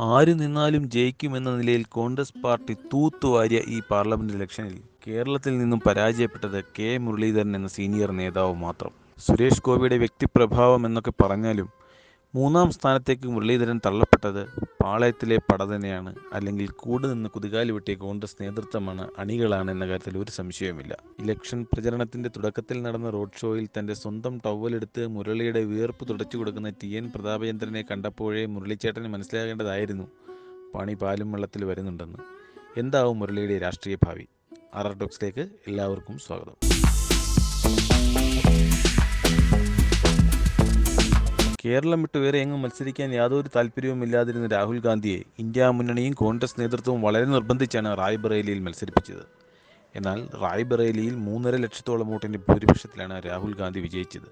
ആര് നിന്നാലും ജയിക്കുമെന്ന നിലയിൽ കോൺഗ്രസ് പാർട്ടി തൂത്തുവാരിയ ഈ പാർലമെന്റ് ഇലക്ഷനിൽ കേരളത്തിൽ നിന്നും പരാജയപ്പെട്ടത് കെ മുരളീധരൻ എന്ന സീനിയർ നേതാവ് മാത്രം. സുരേഷ് ഗോപിയുടെ വ്യക്തിപ്രഭാവം എന്നൊക്കെ പറഞ്ഞാലും മൂന്നാം സ്ഥാനത്തേക്ക് മുരളീധരൻ തള്ളപ്പെട്ടത് പാളയത്തിലെ പട തന്നെയാണ്. അല്ലെങ്കിൽ കൂടെ നിന്ന് കുതികാല് വെട്ടിയ കോൺഗ്രസ് നേതൃത്വമാണ്, അണികളാണ് എന്ന കാര്യത്തിൽ ഒരു സംശയവുമില്ല. ഇലക്ഷൻ പ്രചരണത്തിന്റെ തുടക്കത്തിൽ നടന്ന റോഡ് ഷോയിൽ തന്റെ സ്വന്തം ടവലെടുത്ത് മുരളിയുടെ വിയർപ്പ് തുടച്ചു കൊടുക്കുന്ന TN പ്രതാപചന്ദ്രനെ കണ്ടപ്പോഴേ മുരളിച്ചേട്ടന് മനസ്സിലാകേണ്ടതായിരുന്നു പണി പാലും വെള്ളത്തിൽ വരുന്നുണ്ടെന്ന്. എന്താവും മുരളിയുടെ രാഷ്ട്രീയ ഭാവി? RR ടോക്സിലേക്ക് എല്ലാവർക്കും സ്വാഗതം. കേരളം വിട്ട് വേറെ എങ്ങും മത്സരിക്കാൻ യാതൊരു താല്പര്യവുമില്ലാതിരുന്ന രാഹുൽ ഗാന്ധിയെ ഇന്ത്യ മുന്നണിയും കോൺഗ്രസ് നേതൃത്വവും വളരെ നിർബന്ധിച്ചാണ് റായ്ബറേലിയിൽ മത്സരിപ്പിച്ചത്. എന്നാൽ റായ്ബറേലിയിൽ 3.5 ലക്ഷത്തോളം വോട്ടിൻ്റെ ഭൂരിപക്ഷത്തിലാണ് രാഹുൽ ഗാന്ധി വിജയിച്ചത്.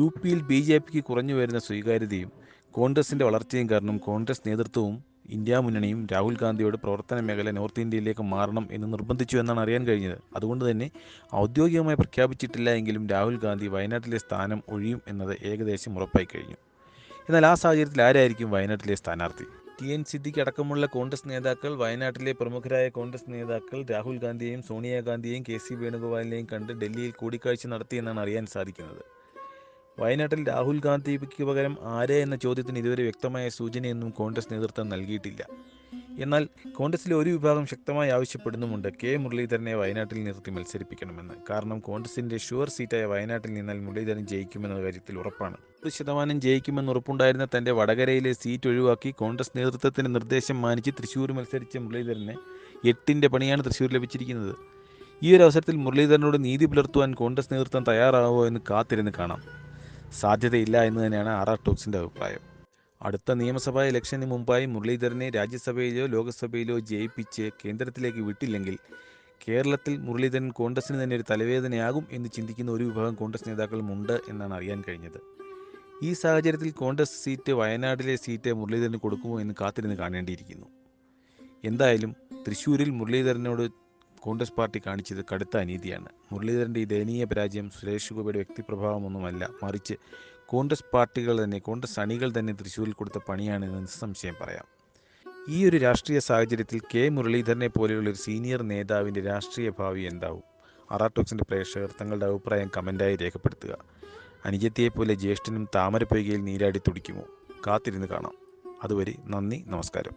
UPയിൽ BJPക്ക് കുറഞ്ഞു വരുന്ന സ്വീകാര്യതയും കോൺഗ്രസിൻ്റെ വളർച്ചയും കാരണം കോൺഗ്രസ് നേതൃത്വവും ഇന്ത്യ മുന്നണിയും രാഹുൽ ഗാന്ധിയോട് പ്രവർത്തന മേഖല നോർത്ത് ഇന്ത്യയിലേക്ക് മാറണം എന്ന് നിർബന്ധിച്ചു എന്നാണ് അറിയാൻ കഴിഞ്ഞത്. അതുകൊണ്ട് തന്നെ ഔദ്യോഗികമായി പ്രഖ്യാപിച്ചിട്ടില്ല എങ്കിലും രാഹുൽ ഗാന്ധി വയനാട്ടിലെ സ്ഥാനം ഒഴിയും എന്നത് ഏകദേശം ഉറപ്പായി കഴിഞ്ഞു. എന്നാൽ ആ സാഹചര്യത്തിൽ ആരായിരിക്കും വയനാട്ടിലെ സ്ഥാനാർത്ഥി? TN സിദ്ദിഖ് അടക്കമുള്ള കോൺഗ്രസ് നേതാക്കൾ, വയനാട്ടിലെ പ്രമുഖരായ കോൺഗ്രസ് നേതാക്കൾ രാഹുൽ ഗാന്ധിയെയും സോണിയാഗാന്ധിയെയും KC വേണുഗോപാലിനെയും കണ്ട് ഡൽഹിയിൽ കൂടിക്കാഴ്ച നടത്തിയെന്നാണ് അറിയാൻ സാധിക്കുന്നത്. വയനാട്ടിൽ രാഹുൽ ഗാന്ധിക്ക് പകരം ആരെ എന്ന ചോദ്യത്തിന് ഇതുവരെ വ്യക്തമായ സൂചനയൊന്നും കോൺഗ്രസ് നേതൃത്വം നൽകിയിട്ടില്ല. എന്നാൽ കോൺഗ്രസിലെ ഒരു വിഭാഗം ശക്തമായി ആവശ്യപ്പെടുന്നുമുണ്ട് കെ മുരളീധരനെ വയനാട്ടിൽ നിർത്തി മത്സരിപ്പിക്കണമെന്ന്. കാരണം കോൺഗ്രസിൻ്റെ ഷുവർ സീറ്റായ വയനാട്ടിൽ നിന്നാൽ മുരളീധരൻ ജയിക്കുമെന്ന കാര്യത്തിൽ ഉറപ്പാണ്. 100% ജയിക്കുമെന്ന് ഉറപ്പുണ്ടായിരുന്ന തൻ്റെ വടകരയിലെ സീറ്റ് ഒഴിവാക്കി കോൺഗ്രസ് നേതൃത്വത്തിൻ്റെ നിർദ്ദേശം മാനിച്ച് തൃശ്ശൂർ മത്സരിച്ച മുരളീധരന് 8ൻ്റെ പണിയാണ് തൃശ്ശൂർ ലഭിച്ചിരിക്കുന്നത്. ഈ ഒരു അവസരത്തിൽ മുരളീധരനോട് നീതി പുലർത്തുവാൻ കോൺഗ്രസ് നേതൃത്വം തയ്യാറാവുമോ എന്ന് കാത്തിരുന്ന് കാണാം. സാധ്യതയില്ല എന്ന് തന്നെയാണ് RR ടോക്സിൻ്റെ അഭിപ്രായം. അടുത്ത നിയമസഭാ ഇലക്ഷന് മുമ്പായി മുരളീധരനെ രാജ്യസഭയിലോ ലോക്സഭയിലോ ജയിപ്പിച്ച് കേന്ദ്രത്തിലേക്ക് വിട്ടില്ലെങ്കിൽ കേരളത്തിൽ മുരളീധരൻ കോൺഗ്രസിന് തന്നെ ഒരു തലവേദനയാകും എന്ന് ചിന്തിക്കുന്ന ഒരു വിഭാഗം കോൺഗ്രസ് നേതാക്കളുമുണ്ട് എന്നാണ് അറിയാൻ കഴിഞ്ഞത്. ഈ സാഹചര്യത്തിൽ കോൺഗ്രസ് സീറ്റ്, വയനാട്ടിലെ സീറ്റ് മുരളീധരന് കൊടുക്കുമോ എന്ന് കാത്തിരുന്ന് കാണേണ്ടിയിരിക്കുന്നു. എന്തായാലും തൃശ്ശൂരിൽ മുരളീധരനോട് കോൺഗ്രസ് പാർട്ടി കാണിച്ചത് കടുത്ത അനീതിയാണ്. മുരളീധരൻ്റെ ഈ ദയനീയ പരാജയം സുരേഷ് ഗോപിയുടെ വ്യക്തിപ്രഭാവമൊന്നുമല്ല, മറിച്ച് കോൺഗ്രസ് പാർട്ടികൾ തന്നെ, കോൺഗ്രസ് അണികൾ തന്നെ തൃശ്ശൂരിൽ കൊടുത്ത പണിയാണെന്ന് നിസ്സംശയം പറയാം. ഈ ഒരു രാഷ്ട്രീയ സാഹചര്യത്തിൽ കെ മുരളീധരനെ പോലെയുള്ള ഒരു സീനിയർ നേതാവിൻ്റെ രാഷ്ട്രീയ ഭാവി എന്താവും? RR ടോക്സിൻ്റെ പ്രേക്ഷകർ തങ്ങളുടെ അഭിപ്രായം കമൻറ്റായി രേഖപ്പെടുത്തുക. അനുജത്തിയെപ്പോലെ ജ്യേഷ്ഠനും താമരപ്പൊയ്കയിൽ നീരാടി തുടിക്കുമോ? കാത്തിരുന്ന് കാണാം. അതുവരെ നന്ദി, നമസ്കാരം.